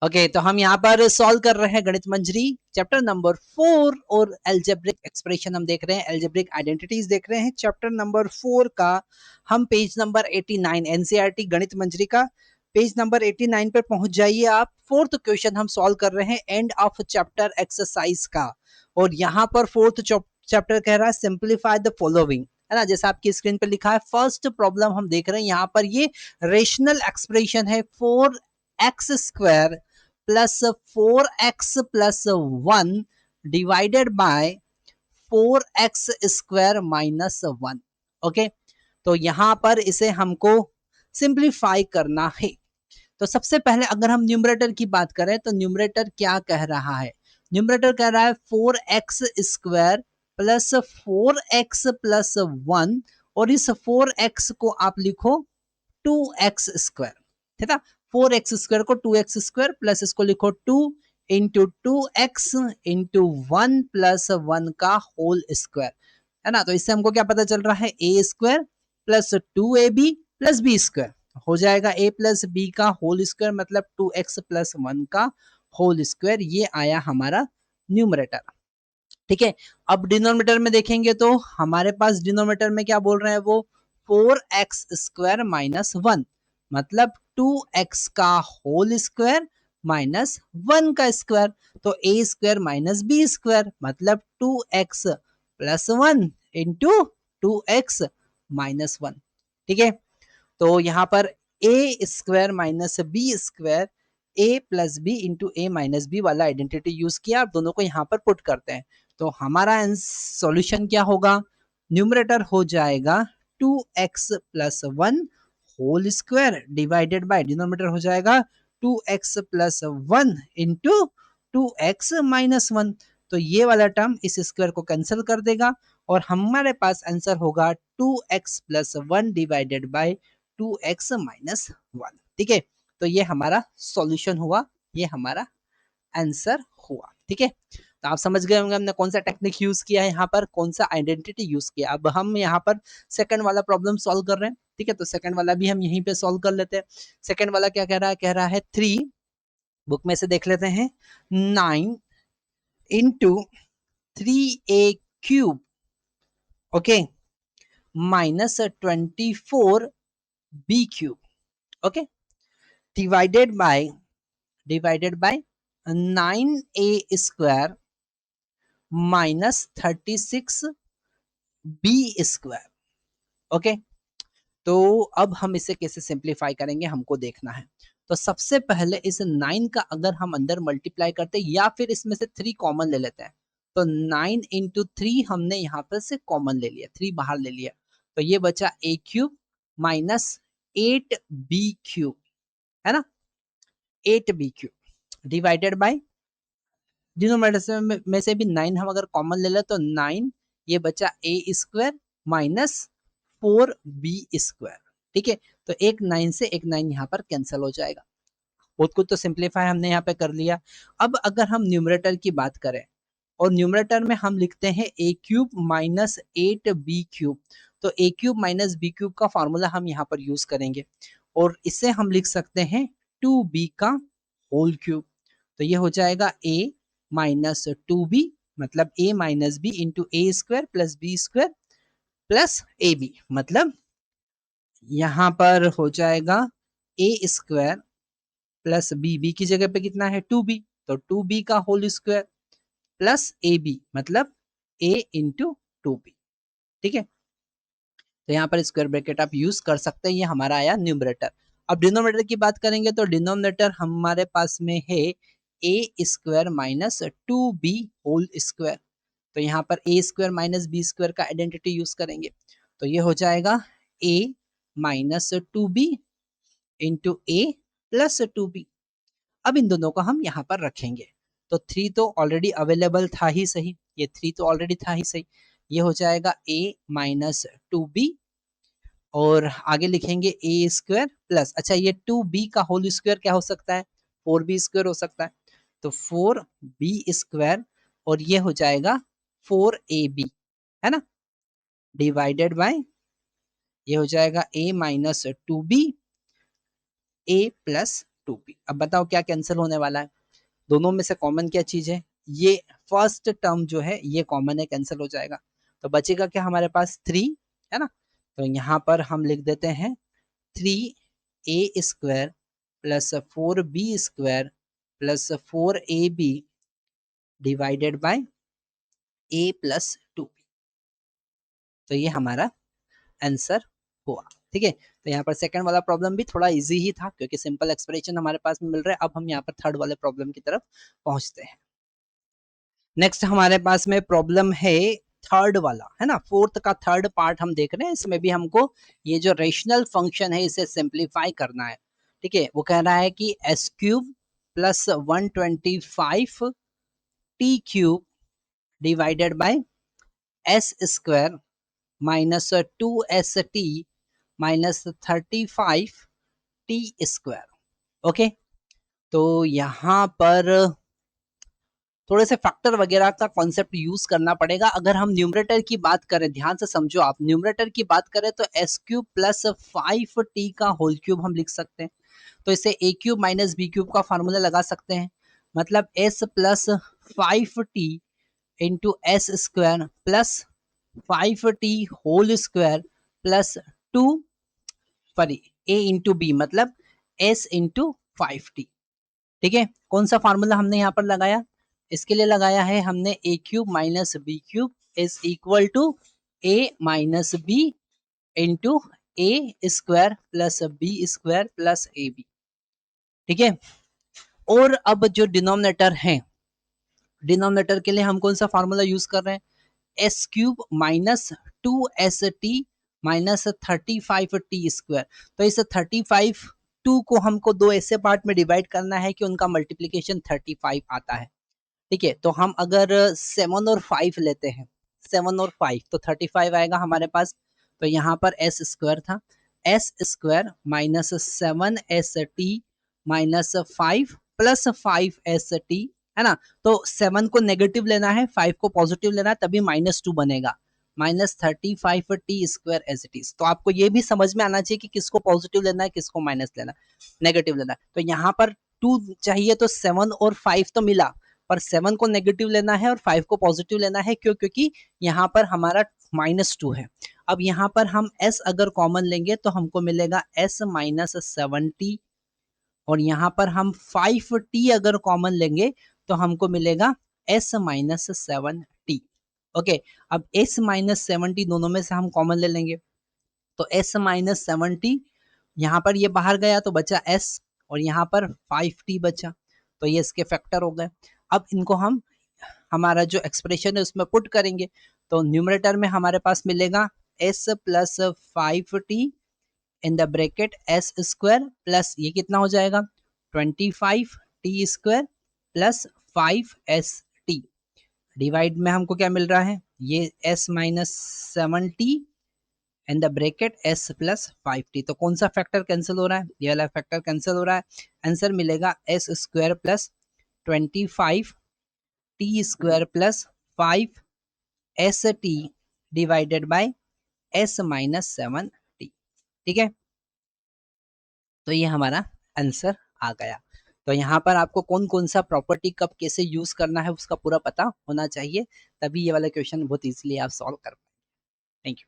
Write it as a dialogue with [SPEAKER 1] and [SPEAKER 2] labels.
[SPEAKER 1] Okay तो हम यहाँ पर सॉल्व कर रहे हैं गणित मंजरी चैप्टर नंबर 4 और एल्जेब्रिक एक्सप्रेशन हम देख रहे हैं, एल्जेब्रिक आइडेंटिटीज देख रहे हैं। चैप्टर नंबर 4 का हम पेज नंबर 89 एनसीईआरटी गणित मंजरी का पेज नंबर 89 पर पहुंच जाइए आप। फोर्थ क्वेश्चन हम सॉल्व कर रहे हैं एंड ऑफ चैप्टर एक्सरसाइज का, और यहाँ पर फोर्थ चैप्टर कह रहा है सिंप्लीफाई द फॉलोइंग, है ना, जैसा आपकी स्क्रीन पर लिखा है। फर्स्ट प्रॉब्लम हम देख रहे हैं यहाँ पर, ये रेशनल एक्सप्रेशन है 4x² plus 4x plus 1 divided by 4x² minus 1। Okay तो यहां पर इसे हमको सिंप्लीफाई करना है। तो सबसे पहले अगर हम न्यूमरेटर की बात करें तो न्यूमरेटर क्या कह रहा है, न्यूमरेटर कह रहा है 4x² प्लस 4x प्लस 1, और इस 4x को आप लिखो 2x², ठीक है। 4x² को 2x² प्लस इसको लिखो 2 इंटू 2x इंटू 1 प्लस 1 का होल स्क्वायर, है ना। तो इससे हमको क्या पता चल रहा है, a² plus 2ab plus b² हो जाएगा a प्लस b का होल स्क्वायर, मतलब 2x प्लस 1 का होल स्क्वायर। ये आया हमारा न्यूमरेटर, ठीक है। अब डिनोमिनेटर में देखेंगे तो हमारे पास डिनोमिनेटर में क्या बोल रहे हैं वो, 4x² माइनस 1, मतलब 2x का होल स्क्वायर माइनस 1 का स्क्वायर। तो a² माइनस b², मतलब 2x plus 1 into 2x minus 1, ठीक है। तो यहाँ पर a² minus b², a plus B into A minus B वाला आइडेंटिटी यूज किया, आप दोनों को यहाँ पर पुट करते हैं। तो हमारा सॉल्यूशन क्या होगा, न्यूमरेटर हो जाएगा 2x plus 1 whole square divided by denominator हो जाएगा 2x plus 1 into 2x minus 1। तो ये वाला टर्म इस स्क्वायर को कैंसिल कर देगा और हमारे पास आंसर होगा 2x plus 1 divided by 2x minus 1, ठीक है। तो ये हमारा सॉल्यूशन हुआ, ये हमारा आंसर हुआ, ठीक है। तो आप समझ गए होंगे हमने कौन सा टेक्निक यूज किया है, यहाँ पर कौन सा आइडेंटिटी यूज किया। अब हम यहाँ पर सेकंड वाला प्रॉब्लम सॉल्व कर रहे हैं, ठीक है। तो सेकंड वाला भी हम यहीं पे सॉल्व कर लेते हैं। सेकंड वाला क्या कह रहा है 3, बुक में से देख लेते हैं, 9 into 3a³ okay minus 24b³ okay divided by 9a² minus 36b², okay. तो अब हम इसे कैसे सिंप्लीफाई करेंगे हमको देखना है। तो सबसे पहले इस 9 का अगर हम अंदर मल्टीप्लाई करते हैं या फिर इसमें से 3 कॉमन ले लेते हैं, तो 9 इंटू 3 हमने यहाँ पर से कॉमन ले लिया, 3 बाहर ले लिया, तो ये बचा a³ माइनस 8b³ है ना, 8b³ डिवाइडेड बाय डिनोमिनेटर में से भी 9 हम अगर कॉमन ले लें तो 9, ये बचा a² माइनस 4b², ठीक है। तो एक 9 से एक 9 यहाँ पर कैंसिल हो जाएगा। बहुत कुछ तो सिंप्लीफाई हमने यहाँ पे कर लिया। अब अगर हम न्यूमरेटर की बात करें और न्यूमरेटर में हम लिखते हैं a³ माइनस 8b³, तो a³ माइनस b³ का फॉर्मूला हम यहाँ पर यूज करेंगे और इसे हम लिख सकते हैं 2b का होल क्यूब। तो ये हो जाएगा a माइनस 2b, मतलब a minus B into a² plus b² plus ab, मतलब यहाँ पर हो जाएगा a² प्लस b की जगह पे कितना है 2b, तो 2b का होल स्क्वायर प्लस ab, मतलब a इंटू 2b, ठीक है। तो यहाँ पर स्क्वायर ब्रैकेट आप यूज कर सकते हैं, ये हमारा आया न्यूमरेटर। अब डिनोमिनेटर की बात करेंगे तो डिनोमिनेटर हमारे पास में है a² minus 2b whole square, तो यहाँ पर a² माइनस b² का आइडेंटिटी यूज करेंगे, तो ये हो जाएगा a minus 2b into a plus 2b। अब इन दोनों को हम यहाँ पर रखेंगे, तो 3 तो ऑलरेडी अवेलेबल था ही सही, ये 3 तो ऑलरेडी था ही सही, ये हो जाएगा a माइनस 2b और आगे लिखेंगे a² प्लस, अच्छा ये 2b का होल स्क्वायर क्या हो सकता है, 4b² हो सकता है, तो 4b² और ये हो जाएगा 4ab, है ना, डिवाइडेड बाय ये हो जाएगा a minus 2b a plus 2p। अब बताओ क्या कैंसिल होने वाला है, दोनों में से कॉमन क्या चीज है, ये फर्स्ट टर्म जो है ये कॉमन है, कैंसिल हो जाएगा। तो बचेगा क्या हमारे पास 3, है ना। तो यहाँ पर हम लिख देते हैं 3a² plus 4b² plus 4ab divided by a plus 2p। तो ये हमारा आंसर हुआ। ठीक है, तो यहाँ पर सेकंड वाला प्रॉब्लम भी थोड़ा इजी ही था क्योंकि सिंपल एक्सप्रेशन हमारे पास में मिल रहा है। अब हम यहाँ पर थर्ड वाले प्रॉब्लम की तरफ पहुंचते हैं। नेक्स्ट हमारे पास में प्रॉब्लम है थर्ड वाला, है ना, फोर्थ का थर्ड पार्ट हम देख रहे हैं। इसमें भी हमको ये जो रेशनल फंक्शन है इसे सिंप्लीफाई करना है। ठीक है, वो कह रहा है कि s³ plus 125 t³ divided by s² minus 2st minus 35t²। Okay, तो यहाँ पर थोड़े से फैक्टर वगैरह का कॉन्सेप्ट यूज करना पड़ेगा। अगर हम न्यूमरेटर की बात करें, ध्यान से समझो आप, न्यूमरेटर की बात करें तो s³ प्लस 5t का होल क्यूब हम लिख सकते हैं। तो इसे a³ माइनस b³ का फार्मूला लगा सकते हैं, मतलब s plus 5t into s² plus 5t whole square plus 2 sorry a into B, मतलब s इंटू 5t। ठीक है, कौन सा फार्मूला हमने यहाँ पर लगाया, इसके लिए लगाया है हमने a³ minus b³ is equal to a minus b into a² plus b² plus ab। ठीक है, और अब जो डिनोमिनेटर है, डिनोमिनेटर के लिए हम कौन सा फार्मूला यूज कर रहे हैं, s³ minus 2st minus 35t²। तो इस 35 2 को हमको दो ऐसे पार्ट में डिवाइड करना है कि उनका मल्टीप्लीकेशन 35 आता है। ठीक है, तो हम अगर 7 और 5 लेते हैं, 7 और 5 तो 35 आएगा हमारे पास। तो यहाँ पर s² था, s² minus 7st minus 5 plus 5st, है ना। तो 7 को नेगेटिव लेना है, 5 को पॉजिटिव लेना है, तभी -2 बनेगा, minus 35t² as it is. तो आपको ये भी समझ में आना चाहिए कि किसको पॉजिटिव लेना है, किसको माइनस लेना है, नेगेटिव लेना है। तो यहाँ पर 2 चाहिए तो 7 और 5 तो मिला, पर 7 को नेगेटिव लेना है और 5 को पॉजिटिव लेना है। क्यों, क्योंकि यहाँ पर हमारा -2 है। अब यहाँ पर हम s अगर कॉमन लेंगे तो हमको मिलेगा s माइनस 7t, और यहाँ पर हम 5t अगर कॉमन लेंगे तो हमको मिलेगा s माइनस 7t। ओके, अब s माइनस 7t दोनों में से हम कॉमन ले लेंगे, तो s माइनस 7t यहाँ पर ये बाहर गया तो बचा s, और यहाँ पर 5t बचा, तो ये इसके फैक्टर हो गए। अब इनको हम हमारा जो एक्सप्रेशन है उसमें पुट करेंगे, तो न्यूमरेटर में हमारे पास मिलेगा s plus 5t in the bracket s² plus ये कितना हो जाएगा 25t² प्लस 5st डिवाइड में हमको क्या मिल रहा है, ये s minus 7t in the bracket s plus 5t। तो कौन सा फैक्टर कैंसिल हो रहा है, ये वाला फैक्टर कैंसिल हो रहा है। आंसर मिलेगा s² plus 25t² plus 5st divided by s minus 7t। ठीक है, तो ये हमारा आंसर आ गया। तो यहाँ पर आपको कौन कौन सा प्रॉपर्टी कब कैसे यूज करना है उसका पूरा पता होना चाहिए, तभी ये वाला क्वेश्चन बहुत इजीली आप सॉल्व कर पाएंगे। Thank you.